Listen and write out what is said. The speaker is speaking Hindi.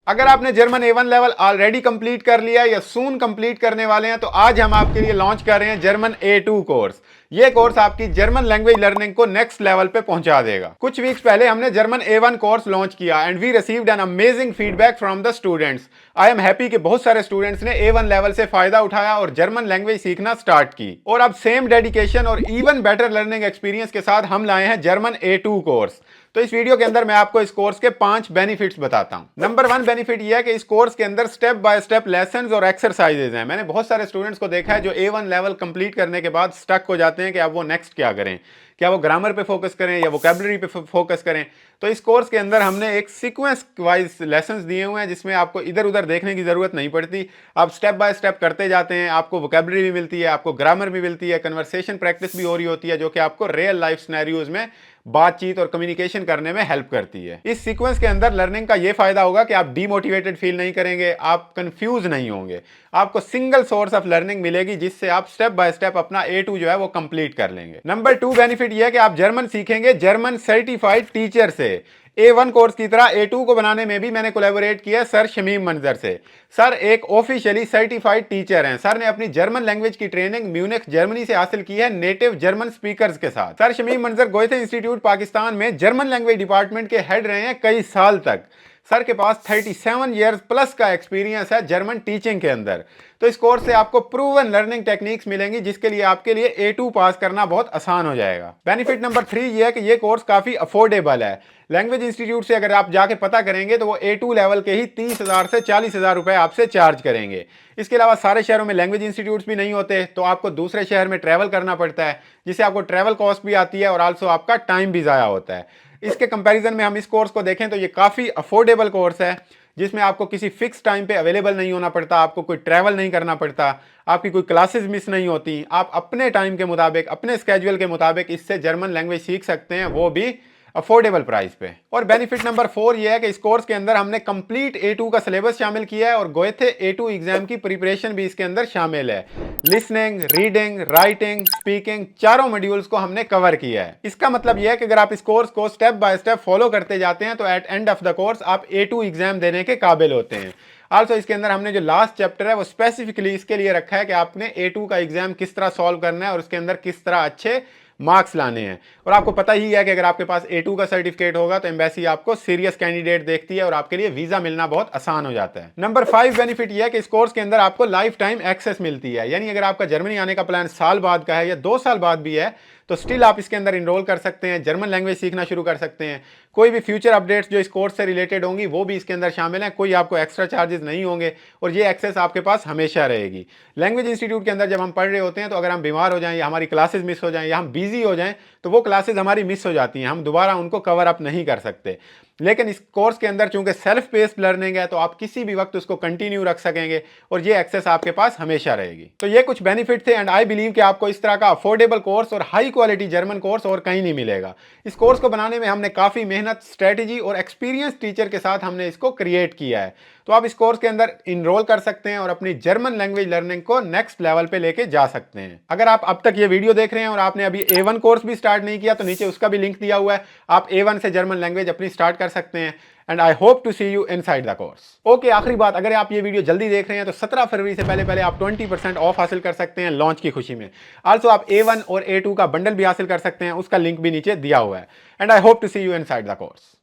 अगर आपने German A1 level already complete कर लिया है या सून कंप्लीट करने वाले हैं तो आज हम आपके लिए लॉन्च कर रहे हैं जर्मन A2 कोर्स। ये कोर्स आपकी जर्मन लैंग्वेज लर्निंग को नेक्स्ट लेवल पे पहुंचा देगा। कुछ वीक्स पहले हमने जर्मन A1 कोर्स लॉन्च किया and we received an amazing feedback from the students. I am happy कि बहुत सारे स्टूडेंट्स ने A1 लेवल से फायदा उठाया और जर्मन लैंग्वेज सीखना स्टार्ट की। और अब सेम डेडिकेशन और इवन बेटर लर्निंग एक्सपीरियंस के साथ हम लाए हैं जर्मन A2 कोर्स। तो इस वीडियो के अंदर मैं आपको इस कोर्स के 5 बेनिफिट्स बताता हूं। नंबर 1 बेनिफिट यह है कि इस कोर्स के अंदर स्टेप बाय स्टेप लेसन्स और एक्सरसाइजेज हैं। मैंने बहुत सारे स्टूडेंट्स को देखा है जो A1 लेवल कंप्लीट करने के बाद स्टक हो जाते हैं कि अब वो नेक्स्ट क्या करें, क्या वो ग्रामर पे फोकस करें या वोकैबुलरी पे फोकस करें। तो इस कोर्स के अंदर हमने एक सीक्वेंस वाइज लेसन्स दिए हुए हैं जिसमें आपको इधर उधर देखने की जरूरत नहीं पड़ती। आप स्टेप बाय स्टेप करते जाते हैं, आपको वोकैबुलरी भी मिलती है, आपको ग्रामर भी मिलती है, कन्वर्सेशन प्रैक्टिस भी हो रही होती है जो कि आपको रियल लाइफ सिनेरियोज में बातचीत और कम्युनिकेशन करने में हेल्प करती है। इस सीक्वेंस के अंदर लर्निंग का यह फायदा होगा कि आप डीमोटिवेटेड फील नहीं करेंगे, आप कंफ्यूज नहीं होंगे, आपको सिंगल सोर्स ऑफ लर्निंग मिलेगी जिससे आप स्टेप बाय स्टेप अपना A2 जो है वो कंप्लीट कर लेंगे। नंबर 2 बेनिफिट यह है कि आप जर्मन सीखेंगे जर्मन सर्टिफाइड टीचर से। A1 कोर्स की तरह A2 को बनाने में भी मैंने कोलैबोरेट किया सर शमीम मंजर से। सर एक ऑफिशियली सर्टिफाइड टीचर हैं। सर ने अपनी जर्मन लैंग्वेज की ट्रेनिंग म्यूनिख जर्मनी से हासिल की है नेटिव जर्मन स्पीकर्स के साथ। सर शमीम मंजर गोएथे इंस्टीट्यूट पाकिस्तान में जर्मन लैंग्वेज डिपार्टमेंट के हेड रहे हैं कई साल तक। सर के पास 37 ईयर्स प्लस का एक्सपीरियंस है जर्मन टीचिंग के अंदर। तो इस कोर्स से आपको प्रूवन लर्निंग टेक्निक्स मिलेंगी जिसके लिए आपके लिए A2 पास करना बहुत आसान हो जाएगा। बेनिफिट नंबर 3 ये है कि ये कोर्स काफी अफोर्डेबल है। लैंग्वेज इंस्टीट्यूट से अगर आप जाके पता करेंगे तो वो A2 लेवल के ही 30,000 से 40,000 रुपए आपसे चार्ज करेंगे। इसके अलावा सारे शहरों में लैंग्वेज इंस्टीट्यूट्स भी नहीं होते तो आपको दूसरे शहर में ट्रैवल करना पड़ता है जिससे आपको ट्रैवल कॉस्ट भी आती है और आल्सो आपका टाइम भी ज़ाया होता है। इसके कंपैरिजन में हम इस कोर्स को देखें तो ये काफ़ी अफोर्डेबल कोर्स है जिसमें आपको किसी फिक्स टाइम पे अवेलेबल नहीं होना पड़ता, आपको कोई ट्रैवल नहीं करना पड़ता, आपकी कोई क्लासेस मिस नहीं होती। आप अपने टाइम के मुताबिक, अपने स्केड्यूल के मुताबिक इससे जर्मन लैंग्वेज सीख सकते हैं, वो भी अफोर्डेबल प्राइस पे। और बेनिफिट नंबर 4 ये है कि इस कोर्स के अंदर हमने कंप्लीट A2 का सिलेबस शामिल किया है और गोएथे A2 एग्जाम की प्रिपरेशन भी इसके अंदर शामिल है। लिसनिंग, रीडिंग, राइटिंग, स्पीकिंग चारों मॉड्यूल्स को हमने कवर किया है। इसका मतलब यह है कि अगर आप इस कोर्स को स्टेप बाय स्टेप फॉलो करते जाते हैं तो at end of the course आप A2 एग्जाम देने के काबिल होते हैं। आल्सो इसके अंदर हमने जो लास्ट चैप्टर है वो स्पेसिफिकली इसके लिए रखा है कि आपने A2 का एग्जाम किस तरह सॉल्व करना है और उसके अंदर किस तरह अच्छे मार्क्स लाने हैं। और आपको पता ही है कि अगर आपके पास A2 का सर्टिफिकेट होगा तो एम्बेसी आपको सीरियस कैंडिडेट देखती है और आपके लिए वीजा मिलना बहुत आसान हो जाता है। नंबर 5 बेनिफिट यह है कि इस कोर्स के अंदर आपको लाइफ टाइम एक्सेस मिलती है। यानी अगर आपका जर्मनी आने का प्लान साल बाद का है या 2 साल बाद भी है तो स्टिल आप इसके अंदर इनरोल कर सकते हैं, जर्मन लैंग्वेज सीखना शुरू कर सकते हैं। कोई भी फ्यूचर अपडेट्स जो इस कोर्स से रिलेटेड होंगी वो भी इसके अंदर शामिल हैं, कोई आपको एक्स्ट्रा चार्जेस नहीं होंगे और ये एक्सेस आपके पास हमेशा रहेगी। लैंग्वेज इंस्टीट्यूट के अंदर जब हम पढ़ रहे होते हैं तो अगर हम बीमार हो जाएं या हमारी क्लासेस मिस हो जाएं या हम बिजी हो जाएं तो वो क्लासेस हमारी मिस हो जाती हैं, हम दोबारा उनको कवर अप नहीं कर सकते। लेकिन इस कोर्स के अंदर चूंकि सेल्फ बेस्ड लर्निंग है तो आप किसी भी वक्त उसको कंटिन्यू रख सकेंगे और ये एक्सेस आपके पास हमेशा रहेगी। तो ये कुछ बेनिफिट थे एंड आई बिलीव कि आपको इस तरह का अफोर्डेबल कोर्स और हाई क्वालिटी जर्मन कोर्स और कहीं नहीं मिलेगा। इस कोर्स को बनाने में हमने काफ़ी मेहनत, स्ट्रेटेजी और एक्सपीरियंस टीचर के साथ हमने इसको क्रिएट किया है। तो आप इस कोर्स के अंदर इनरोल कर सकते हैं और अपनी जर्मन लैंग्वेज लर्निंग को नेक्स्ट लेवल पे लेके जा सकते हैं। अगर आप अब तक ये वीडियो देख रहे हैं और आपने अभी A1 कोर्स भी स्टार्ट नहीं किया तो नीचे उसका भी लिंक दिया हुआ है, आप A1 से जर्मन लैंग्वेज अपनी स्टार्ट कर सकते हैं and I hope to see you inside the course. Okay, आखिरी बात, अगर आप ये वीडियो जल्दी देख रहे हैं तो 17 फरवरी से पहले आप 20% ऑफ हासिल कर सकते हैं लॉन्च की खुशी में। आल्सो आप A1 और A2 का बंडल भी हासिल कर सकते हैं, उसका लिंक भी नीचे दिया हुआ है and I hope to see you inside the course.